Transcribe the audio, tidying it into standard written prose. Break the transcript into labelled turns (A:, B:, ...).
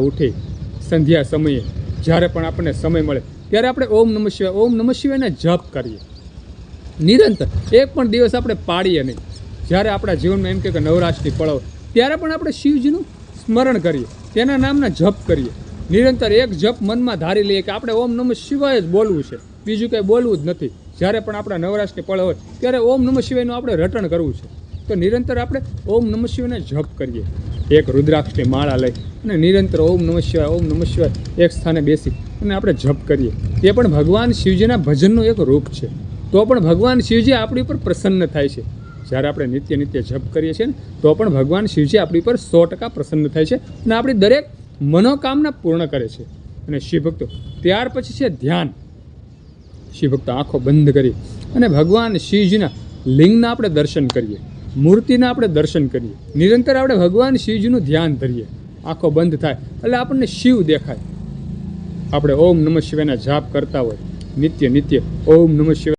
A: ઉઠી સંધ્યા સમયે જ્યારે પણ આપણને સમય મળે ત્યારે આપણે ઓમ નમઃ શિવાયના જપ કરીએ નિરંતર. એક પણ દિવસ આપણે પાડીએ નહીં. જ્યારે આપણા જીવનમાં એમ કે નવરાશની પળો ત્યારે પણ આપણે શિવજીનું સ્મરણ કરીએ, તેના નામના જપ કરીએ નિરંતર. એક જપ મનમાં ધારી લઈએ કે આપણે ઓમ નમઃ શિવાય જ બોલવું છે, બીજું કંઈ બોલવું જ નથી. જ્યારે પણ આપણા નવરાશની પળ હોય ત્યારે ઓમ નમઃ શિવાયનું આપણે રટણ કરવું છે. તો નિરંતર આપણે ઓમ નમઃ શિવાયના જપ કરીએ. એક રુદ્રાક્ષની માળા લઈ અને નિરંતર ઓમ નમઃ શિવાય એક સ્થાને બેસી અને આપણે જપ કરીએ. એ પણ ભગવાન શિવજીના ભજનનું એક રૂપ છે. તો પણ ભગવાન શિવજી આપણી ઉપર પ્રસન્ન થાય છે. જ્યારે આપણે નિત્ય જપ કરીએ છીએ ને તો પણ ભગવાન શિવજી આપણી પર 100% પ્રસન્ન થાય છે અને આપણી દરેક મનોકામના પૂર્ણ કરે છે. અને શિવભક્તો ત્યાર પછી છે ધ્યાન. શિવભક્તો આંખો બંધ કરી અને ભગવાન શિવજીના લિંગના આપણે દર્શન કરીએ, મૂર્તિના આપણે દર્શન કરીએ. નિરંતર આપણે ભગવાન શિવજીનું ધ્યાન ધરીએ. આંખો બંધ થાય એટલે આપણને શિવ દેખાય. આપણે ઓમ નમઃ શિવાયના જાપ કરતા હોય નિત્ય ઓમ નમઃ શિવાય.